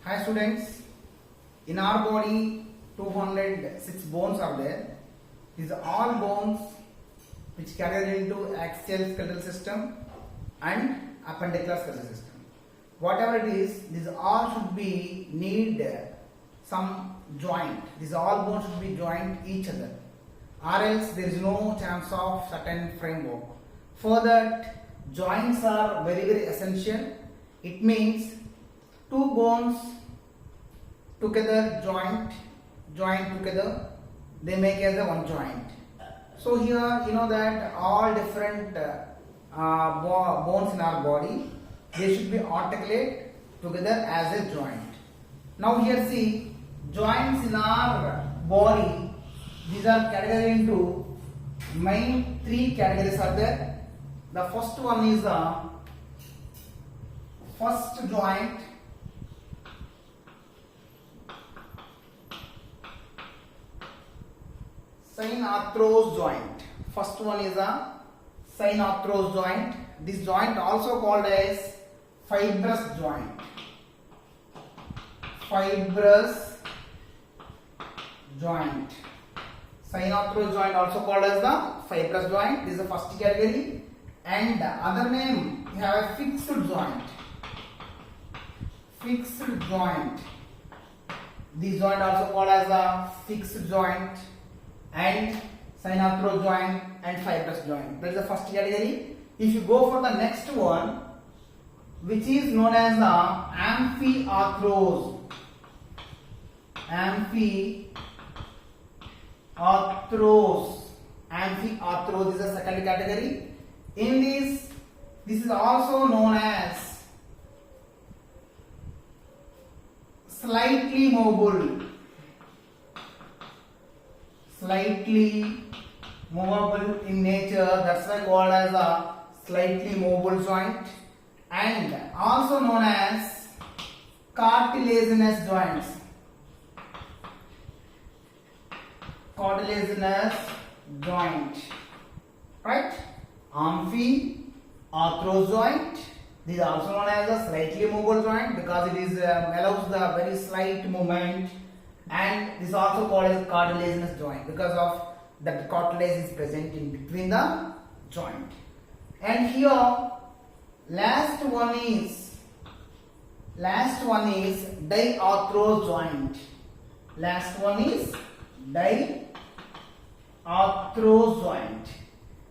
Hi students, in our body 206 bones are there. These are all bones which carry into axial skeletal system and appendicular skeletal system. Whatever it is, these all should be need some joint. These all bones should be joined each other, or else there is no chance of certain framework. For that, joints are very essential. It means two bones together joint together, they make as a one joint. So here you know that all different bones in our body, they should be articulate together as a joint. Now here see, joints in our body, these are categorized into main three categories are there. The first one is the first joint, synarthrose joint. First one is a synarthrose joint. This joint also called as fibrous joint. Fibrous joint. Synarthrose joint also called as the fibrous joint. This is the first category. And the other name, we have a fixed joint. Fixed joint. This joint also called as a fixed joint and synarthrose joint and fibrous joint. That is the first category. If you go for the next one, which is known as the amphiarthrose. Amphiarthrose is the second category. In this is also known as slightly movable in nature. That's why called as a slightly movable joint, and also known as cartilaginous joints. Cartilaginous joint, right? Amphiarthrose joint. This is also known as a slightly movable joint because it is allows the very slight movement, and this is also called as cartilaginous joint because of that cartilage is present in between the joint. And here last one is diarthrose joint. Last one is diarthrose joint.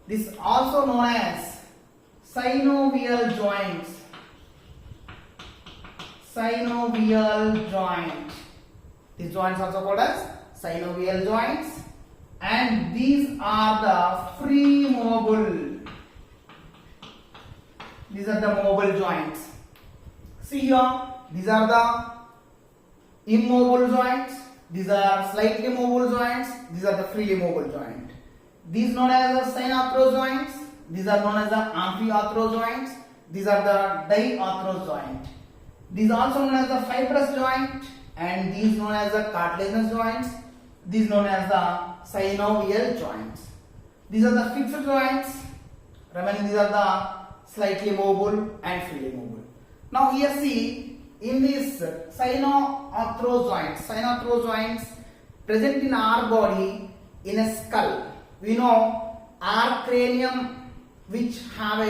This is also known as synovial joints. Synovial joint. These joints also called as synovial joints, and these are the free movable. These are the mobile joints. See here, these are the immobile joints. These are slightly mobile joints. These are the freely mobile joint. These known as the synarthrose joints. These are known as the amphiarthrose joints. These are the diarthrose joint. These are also known as the fibrous joint, and these known as the cartilaginous joints. These known as the synovial joints. These are the fixed joints. Remaining these are the slightly mobile and freely mobile. Now here see, in this synarthrose joints present in our body in a skull. We know our cranium, which have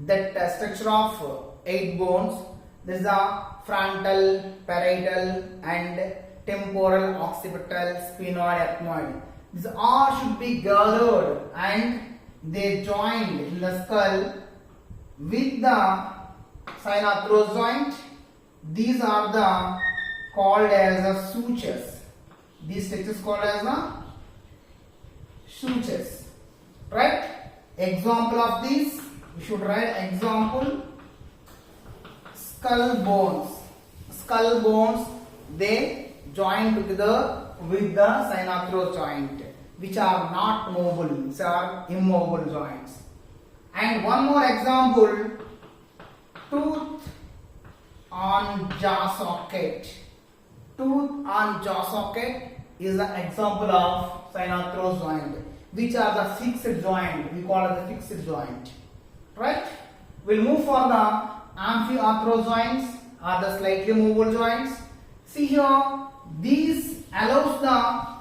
that structure of 8 bones. There is a frontal, parietal, and temporal, occipital, sphenoid, ethmoid. These all should be gathered and they joined in the skull with the synarthrose joint. These are the called as the sutures. These structures called as the sutures, right? Example of this, we should write example: skull bones, they join together with the synarthrose joint, which are not movable, which are immobile joints. And one more example: tooth on jaw socket. Tooth on jaw socket is the example of synarthrose joint, which are the fixed joint. We call it the fixed joint, right? We'll move for the amphiarthrose joints. are the slightly movable joints. See here, these allows the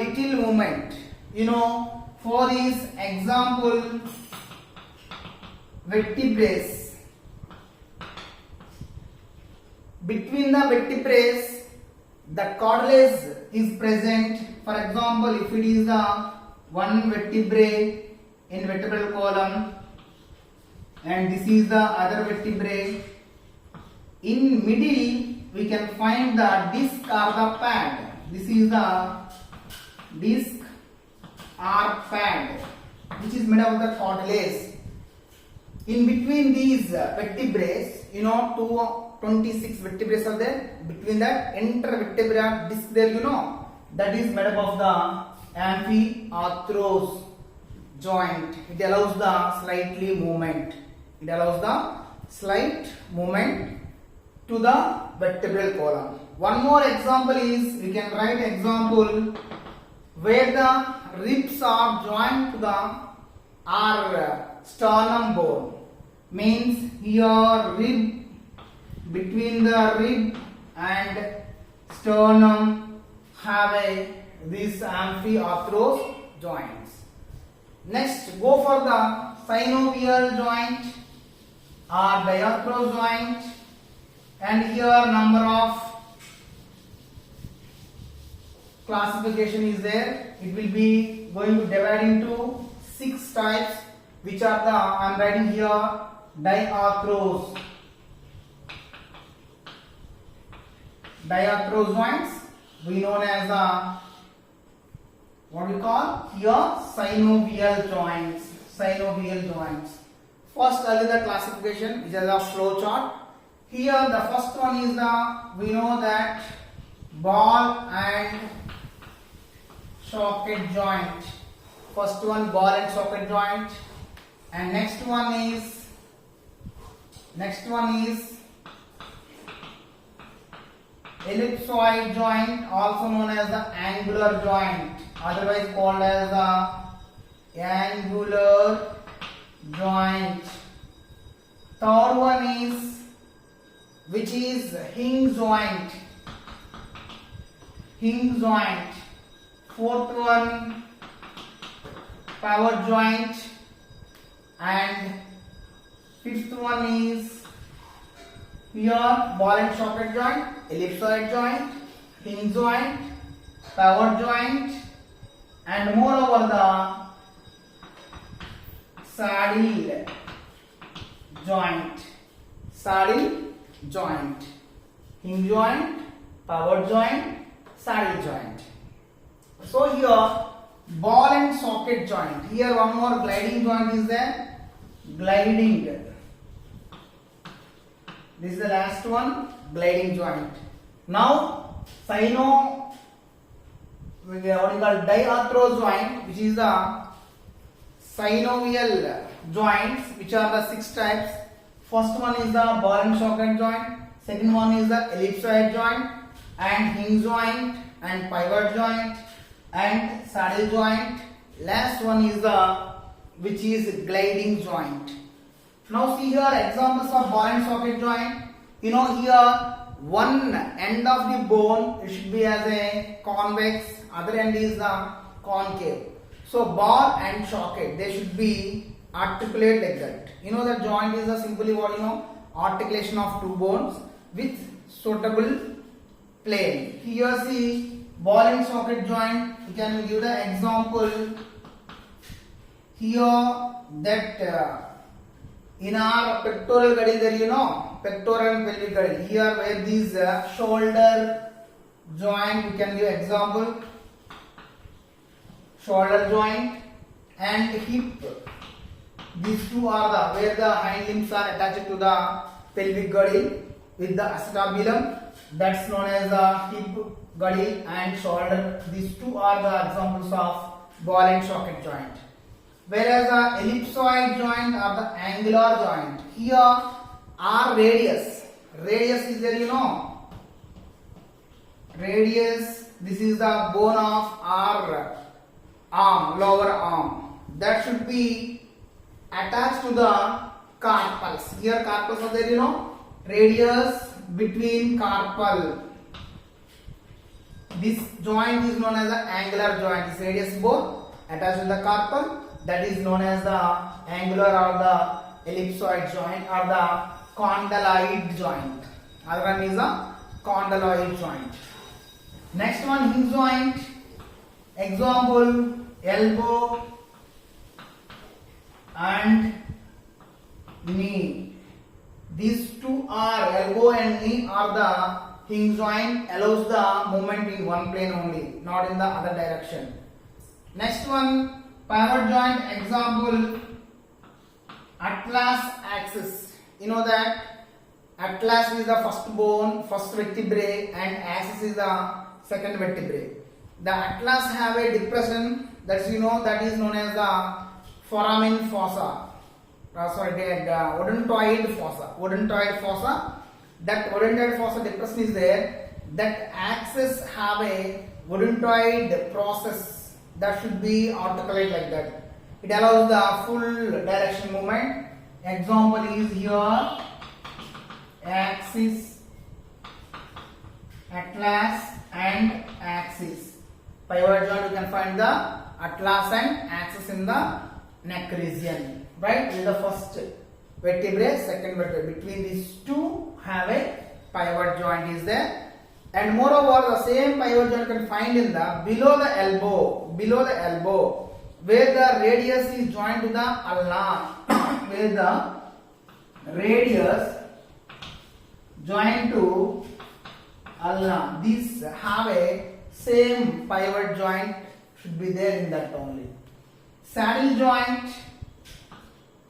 little movement. For this example, vertebrae. Between the vertebrae, the cartilage is present. For example, if it is the one vertebrae in vertebral column, and this is the other vertebrae, in middle we can find the disc or the pad. This is the disc or pad, which is made of the cartilage. In between these vertebrae, 26 vertebrae are there. Between that intervertebral disc there, that is made up of the amphiarthros joint. It allows the slightly movement. It allows the slight movement to the vertebral column. One more example is, we can write example where the ribs are joined to the sternum bone. Means here rib, between the rib and sternum have these amphiarthros joints. Next, go for the synovial joint or diarthros joint, and here number of classification is there. It will be going to divide into 6 types, which are the, I am writing here, diarthros. Diarthros joints we known as what we call here synovial joints. Synovial joints. First, I'll do the classification, which is a flow chart. Here, the first one is we know that ball and socket joint. First one, ball and socket joint, and next one is ellipsoid joint, also known as the angular joint, otherwise called as the angular joint. Third one is, which is hinge joint. Hinge joint. Fourth one, pivot joint, and fifth one is here ball and socket joint, ellipsoid joint, hinge joint, pivot joint, and moreover the saddle joint. Saddle joint, hinge joint, pivot joint, saddle joint. So here ball and socket joint. Here one more gliding joint is there. Gliding. This is the last one, gliding joint. Now what we call diarthros joint, which is the synovial joints, which are the 6 types. First one is the ball and socket joint. Second one is the ellipsoid joint, and hinge joint, and pivot joint, and saddle joint. Last one is which is gliding joint. Now see here examples of ball and socket joint. Here one end of the bone, it should be as a convex, other end is the concave. So ball and socket, they should be articulate like that. The joint is simply what articulation of 2 bones with suitable plane. Here see ball and socket joint. We can give the example here that in our pectoral girdle there, pectoral and pelvic girdle. Here where these shoulder joint, we can give example, shoulder joint and hip. These two are where the hind limbs are attached to the pelvic girdle with the acetabulum. That's known as the hip girdle and shoulder. These two are the examples of ball and socket joint. Whereas the ellipsoid joint or the angular joint, here our radius. Radius is there, Radius, this is the bone of our arm, lower arm. That should be attached to the carpals. Here carpals are there, you know, radius between carpal. This joint is known as the angular joint. This radius bone attached to the carpal, that is known as the angular or the ellipsoid joint or the condyloid joint. Other one is the condyloid joint. Next one, hip joint. Example, elbow and knee. These two are, elbow and knee are the hinge joint, allows the movement in one plane only, not in the other direction. Next one, pivot joint. Example, atlas axis. You know that atlas is the first bone, first vertebrae, and axis is the second vertebrae. The atlas have a depression, that's, you know, that is known as the foramen fossa. Odontoid fossa. Odontoid fossa. That odontoid fossa depression is there. That axis have a odontoid process that should be articulate like that. It allows the full direction movement. Example is here, axis, atlas and axis. Pivot joint, you can find the atlas and axis in the neck region. Right? This is the first vertebrae, second vertebrae. Between these two have a pivot joint is there. And moreover, the same pivot joint you can find in the below the elbow, where the radius is joined to the ulna, where the radius joined to ulna. These have a same pivot joint should be there in that only. Saddle joint.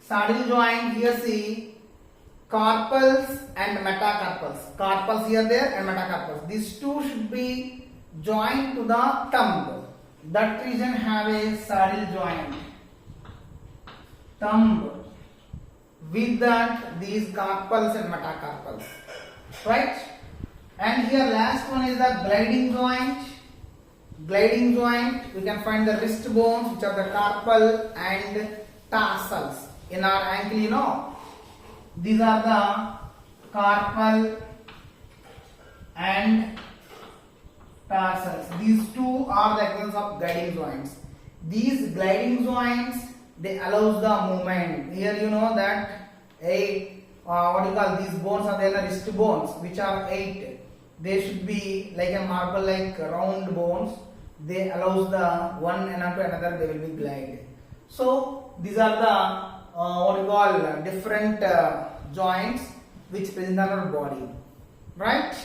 Saddle joint, here see carpals and metacarpals. Carpals here there and metacarpals. These two should be joined to the thumb. That region have a saddle joint. Thumb. With that, these carpals and metacarpals. Right? And here last one is the gliding joint. Gliding joint, we can find the wrist bones, which are the carpal and tarsals. In our ankle, you know, these are the carpal and tarsals. These two are the examples of gliding joints. These gliding joints, they allows the movement. Here you know that these bones are there, the wrist bones, which are 8. They should be like a marble, like round bones. They allows the one and after another they will be glide. So these are the different joints which present on our body, right?